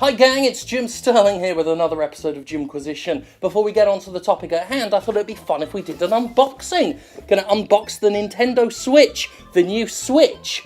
Hi gang, it's Jim Sterling here with another episode of Jimquisition. Before we get on to the topic at hand, I thought it'd be fun if we did an unboxing. Gonna unbox the Nintendo Switch, the new Switch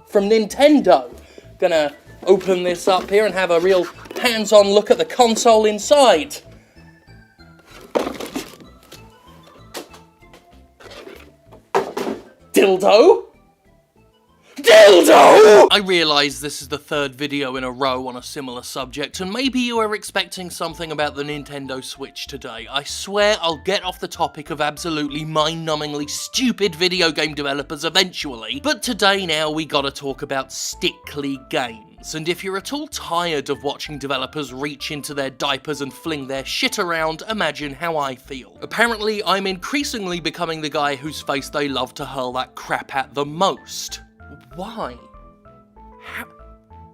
from Nintendo. Gonna open this up here and have a real hands-on look at the console inside. Dildo? I realise this is the third video in a row on a similar subject, and maybe you are expecting something about the Nintendo Switch today. I swear I'll get off the topic of absolutely mind-numbingly stupid video game developers eventually, but today now we gotta talk about stickly games. And if you're at all tired of watching developers reach into their diapers and fling their shit around, imagine how I feel. Apparently, I'm increasingly becoming the guy whose face they love to hurl that crap at the most. Why?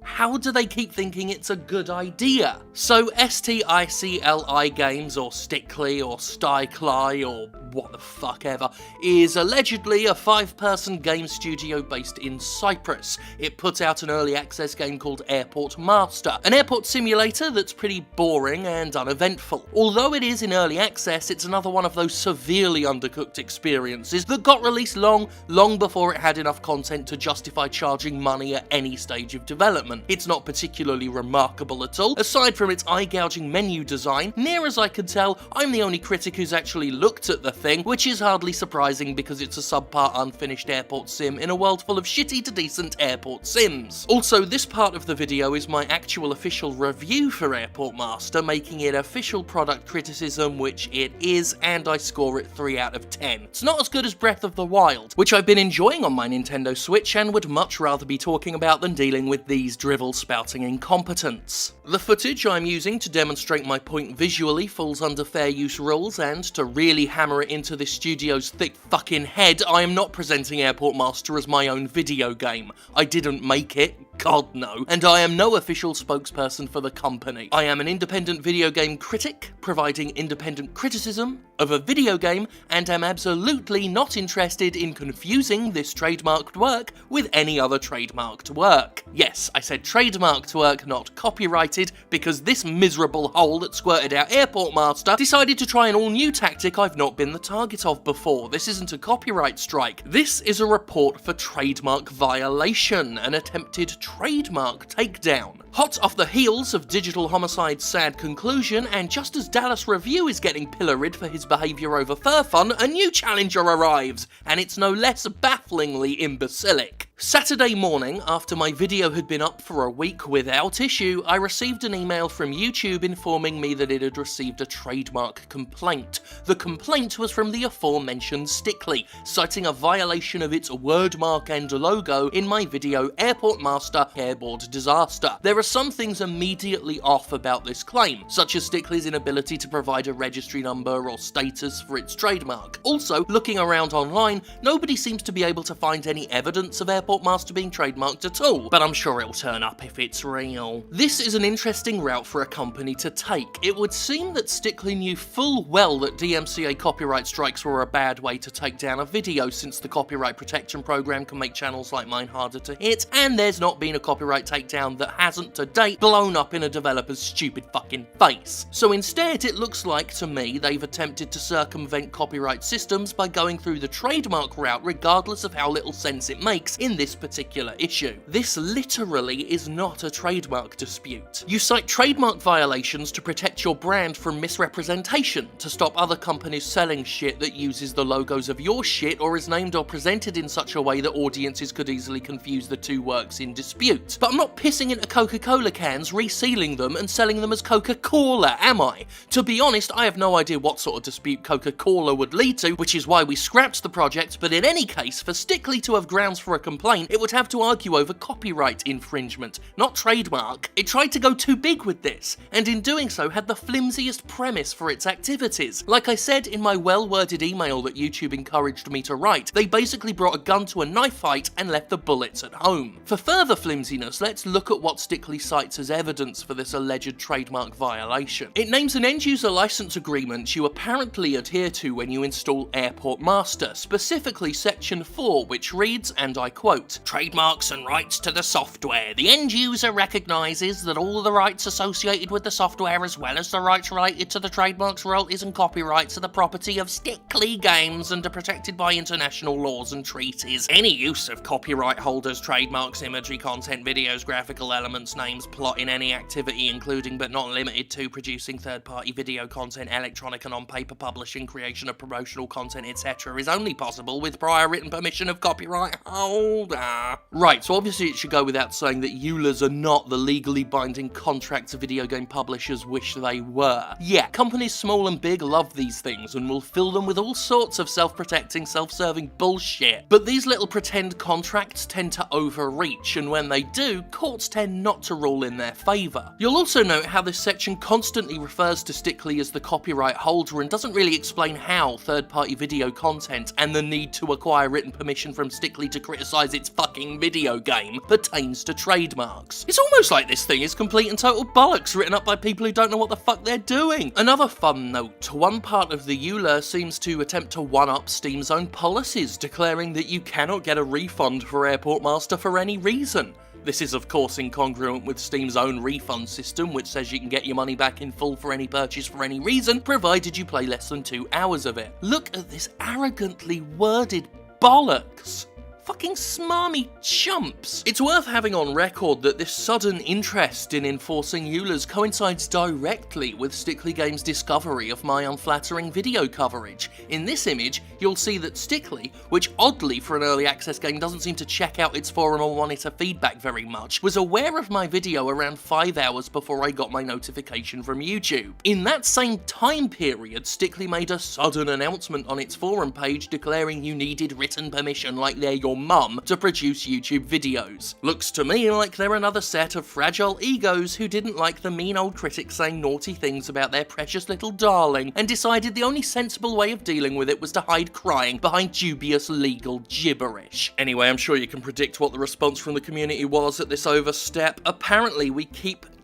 How do they keep thinking it's a good idea? So STICLI Games, or Stickly, or Stykly, or what the fuck ever, is allegedly a 5-person game studio based in Cyprus. It put out an early access game called Airport Master, an airport simulator that's pretty boring and uneventful. Although it is in early access, it's another one of those severely undercooked experiences that got released long before it had enough content to justify charging money at any stage of development. It's not particularly remarkable at all. Aside from its eye-gouging menu design, near as I can tell, I'm the only critic who's actually looked at the thing, which is hardly surprising because it's a subpar unfinished airport sim in a world full of shitty to decent airport sims. Also, this part of the video is my actual official review for Airport Master, making it official product criticism, which it is, and I score it 3 out of 10. It's not as good as Breath of the Wild, which I've been enjoying on my Nintendo Switch and would much rather be talking about than dealing with these drivel-spouting incompetence. The footage I'm using to demonstrate my point visually falls under fair use rules, and to really hammer it into this studio's thick fucking head, I am not presenting Airport Master as my own video game. I didn't make it, God no, and I am no official spokesperson for the company. I am an independent video game critic, providing independent criticism of a video game, and am absolutely not interested in confusing this trademarked work with any other trademarked work. Yes, I said trademarked work, not copyrighted, because this miserable hole that squirted out Airport Master decided to try an all-new tactic I've not been the target of before. This isn't a copyright strike. This is a report for trademark violation, an attempted trademark takedown. Hot off the heels of Digital Homicide's sad conclusion, and just as Dallas Review is getting pilloried for his behaviour over fur fun, a new challenger arrives, and it's no less bafflingly imbecilic. Saturday morning, after my video had been up for a week without issue, I received an email from YouTube informing me that it had received a trademark complaint. The complaint was from the aforementioned Stickly, citing a violation of its wordmark and logo in my video Airport Master Hairboard Disaster. There are some things immediately off about this claim, such as Stickly's inability to provide a registry number or status for its trademark. Also, looking around online, nobody seems to be able to find any evidence of Airport Master being trademarked at all, but I'm sure it'll turn up if it's real. This is an interesting route for a company to take. It would seem that Stickly knew full well that DMCA copyright strikes were a bad way to take down a video, since the copyright protection program can make channels like mine harder to hit, and there's not been a copyright takedown that hasn't to date blown up in a developer's stupid fucking face. So instead, it looks like to me they've attempted to circumvent copyright systems by going through the trademark route regardless of how little sense it makes in this particular issue. This literally is not a trademark dispute. You cite trademark violations to protect your brand from misrepresentation, to stop other companies selling shit that uses the logos of your shit or is named or presented in such a way that audiences could easily confuse the two works in dispute. But I'm not pissing into Coca-Cola cans, resealing them and selling them as Coca-Cola, am I? To be honest, I have no idea what sort of dispute Coca-Cola would lead to, which is why we scrapped the project, but in any case, for Stickly to have grounds for a complaint, it would have to argue over copyright infringement, not trademark. It tried to go too big with this, and in doing so had the flimsiest premise for its activities. Like I said in my well-worded email that YouTube encouraged me to write, they basically brought a gun to a knife fight and left the bullets at home. For further flimsiness, let's look at what Stickly cites as evidence for this alleged trademark violation. It names an end-user license agreement you apparently adhere to when you install Airport Master, specifically Section 4, which reads, and I quote, quote, "Trademarks and rights to the software. The end user recognises that all the rights associated with the software as well as the rights related to the trademarks, royalties and copyrights are the property of Stickly Games and are protected by international laws and treaties. Any use of copyright holders, trademarks, imagery, content, videos, graphical elements, names, plot in any activity including but not limited to producing third-party video content, electronic and on-paper publishing, creation of promotional content, etc. is only possible with prior written permission of copyright holder." Right, so obviously it should go without saying that EULAs are not the legally binding contracts video game publishers wish they were. Yeah, companies small and big love these things and will fill them with all sorts of self-protecting, self-serving bullshit. But these little pretend contracts tend to overreach, and when they do, courts tend not to rule in their favour. You'll also note how this section constantly refers to Stickly as the copyright holder and doesn't really explain how third-party video content and the need to acquire written permission from Stickly to criticise its fucking video game pertains to trademarks. It's almost like this thing is complete and total bollocks written up by people who don't know what the fuck they're doing. Another fun note, one part of the EULA seems to attempt to one-up Steam's own policies, declaring that you cannot get a refund for Airport Master for any reason. This is of course incongruent with Steam's own refund system, which says you can get your money back in full for any purchase for any reason, provided you play less than 2 hours of it. Look at this arrogantly worded bollocks. Fucking smarmy chumps. It's worth having on record that this sudden interest in enforcing EULAs coincides directly with Stickly Games' discovery of my unflattering video coverage. In this image, you'll see that Stickly, which oddly for an early access game doesn't seem to check out its forum or monitor feedback very much, was aware of my video around 5 hours before I got my notification from YouTube. In that same time period, Stickly made a sudden announcement on its forum page declaring you needed written permission like they're your mum to produce YouTube videos. Looks to me like they're another set of fragile egos who didn't like the mean old critics saying naughty things about their precious little darling and decided the only sensible way of dealing with it was to hide crying behind dubious legal gibberish. Anyway, I'm sure you can predict what the response from the community was at this overstep. Apparently we keep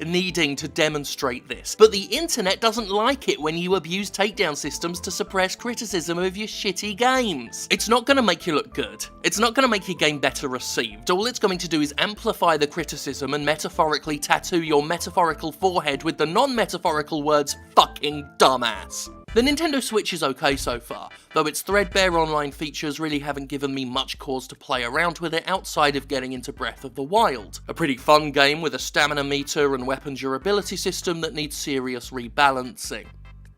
needing to demonstrate this, but the internet doesn't like it when you abuse takedown systems to suppress criticism of your shitty games. It's not going to make you look good. It's not going to make your game better received. All it's going to do is amplify the criticism and metaphorically tattoo your metaphorical forehead with the non-metaphorical words fucking dumbass. The Nintendo Switch is okay so far, though its threadbare online features really haven't given me much cause to play around with it outside of getting into Breath of the Wild. A pretty fun game with a stamina meter and weapon durability system that needs serious rebalancing.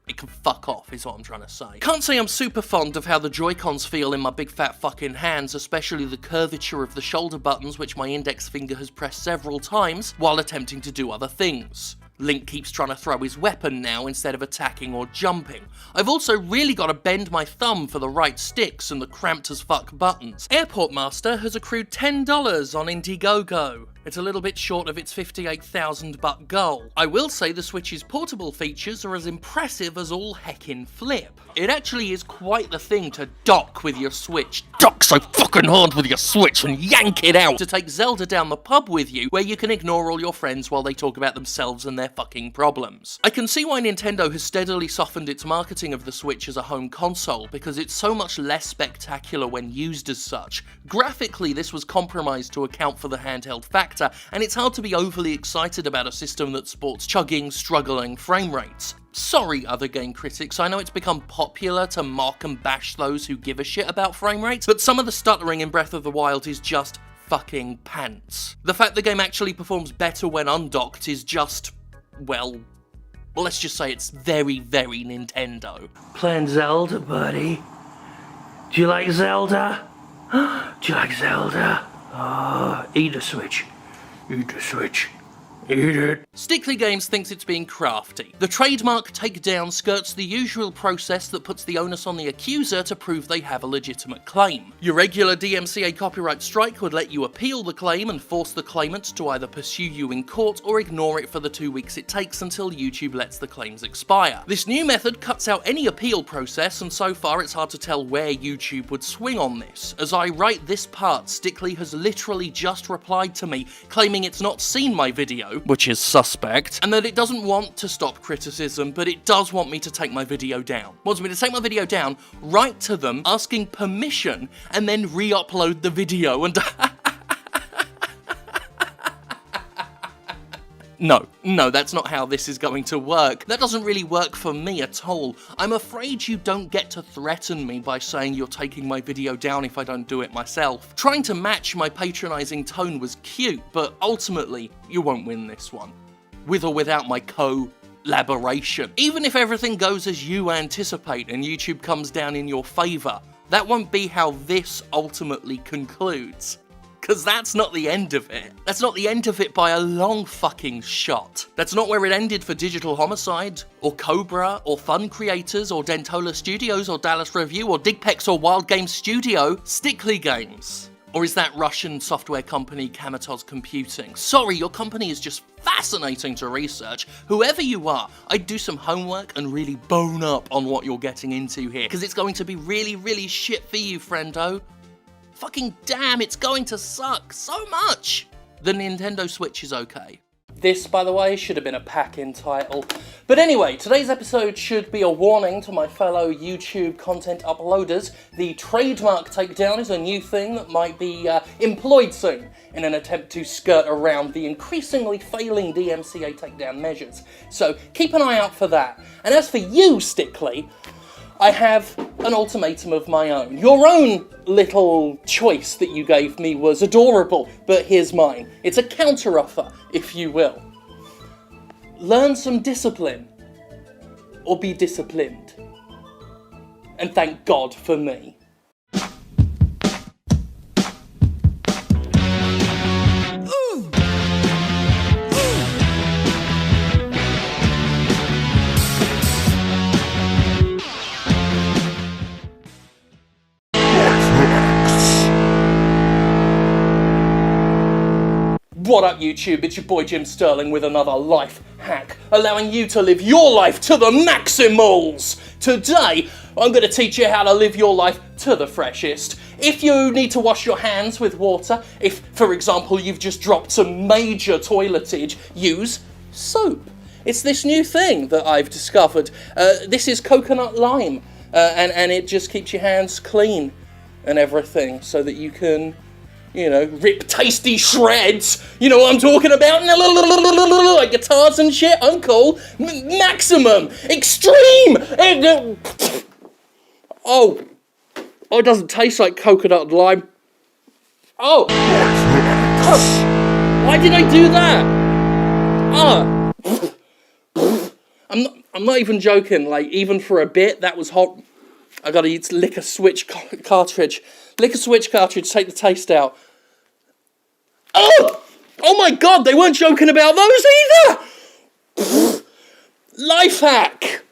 It can fuck off, is what I'm trying to say. Can't say I'm super fond of how the Joy-Cons feel in my big fat fucking hands, especially the curvature of the shoulder buttons which my index finger has pressed several times while attempting to do other things. Link keeps trying to throw his weapon now instead of attacking or jumping. I've also really got to bend my thumb for the right sticks and the cramped as fuck buttons. Airport Master has accrued $10 on Indiegogo. It's a little bit short of its 58,000 buck goal. I will say the Switch's portable features are as impressive as all heckin' flip. It actually is quite the thing to dock with your Switch. Dock so fucking hard with your Switch and yank it out to take Zelda down the pub with you, where you can ignore all your friends while they talk about themselves and their fucking problems. I can see why Nintendo has steadily softened its marketing of the Switch as a home console, because it's so much less spectacular when used as such. Graphically, this was compromised to account for the handheld factor, and it's hard to be overly excited about a system that sports chugging, struggling frame rates. Sorry, other game critics, I know it's become popular to mock and bash those who give a shit about frame rates, but some of the stuttering in Breath of the Wild is just fucking pants. The fact the game actually performs better when undocked is just, well, let's just say it's very, very Nintendo. Playing Zelda, buddy? Do you like Zelda? Do you like Zelda? Oh, eat a Switch. Eat the Switch. Eat it. Stickly Games thinks it's being crafty. The trademark takedown skirts the usual process that puts the onus on the accuser to prove they have a legitimate claim. Your regular DMCA copyright strike would let you appeal the claim and force the claimant to either pursue you in court or ignore it for the 2 weeks it takes until YouTube lets the claims expire. This new method cuts out any appeal process, and so far it's hard to tell where YouTube would swing on this. As I write this part, Stickly has literally just replied to me claiming it's not seen my video, video, which is suspect, and that it doesn't want to stop criticism, but it does want me to take my video down. Wants me to take my video down, write to them, asking permission, and then re-upload the video, and No, that's not how this is going to work. That doesn't really work for me at all. I'm afraid you don't get to threaten me by saying you're taking my video down if I don't do it myself. Trying to match my patronising tone was cute, but ultimately, you won't win this one. With or without my collaboration. Even if everything goes as you anticipate and YouTube comes down in your favour, that won't be how this ultimately concludes. Because that's not the end of it. That's not the end of it by a long fucking shot. That's not where it ended for Digital Homicide, or Cobra, or Fun Creators, or Dentola Studios, or Dallas Review, or Digpex, or Wild Games Studio, Stickly Games. Or is that Russian software company Kamatoz Computing? Sorry, your company is just fascinating to research. Whoever you are, I'd do some homework and really bone up on what you're getting into here, because it's going to be really, really shit for you, friendo. Fucking damn, it's going to suck so much! The Nintendo Switch is okay. This, by the way, should have been a pack-in title. But anyway, today's episode should be a warning to my fellow YouTube content uploaders. The trademark takedown is a new thing that might be employed soon in an attempt to skirt around the increasingly failing DMCA takedown measures. So keep an eye out for that. And as for you, Stickly, I have an ultimatum of my own. Your own little choice that you gave me was adorable, but here's mine. It's a counter-offer, if you will. Learn some discipline, or be disciplined. And thank God for me. What up, YouTube? It's your boy Jim Sterling with another life hack, allowing you to live your life to the maximals. Today, I'm going to teach you how to live your life to the freshest. If you need to wash your hands with water, if, for example, you've just dropped some major toiletage, use soap. It's this new thing that I've discovered. This is coconut lime, and it just keeps your hands clean and everything so that you can, you know, rip tasty shreds. You know what I'm talking about? Like guitars and shit. I'm cool. Maximum. Extreme. Oh, it doesn't taste like coconut and lime. Oh. Why did I do that? I'm not even joking. Like, even for a bit, that was hot. I gotta use liquor switch cartridge. Liquor switch cartridge, take the taste out. Oh! Oh my God, they weren't joking about those either! Life hack!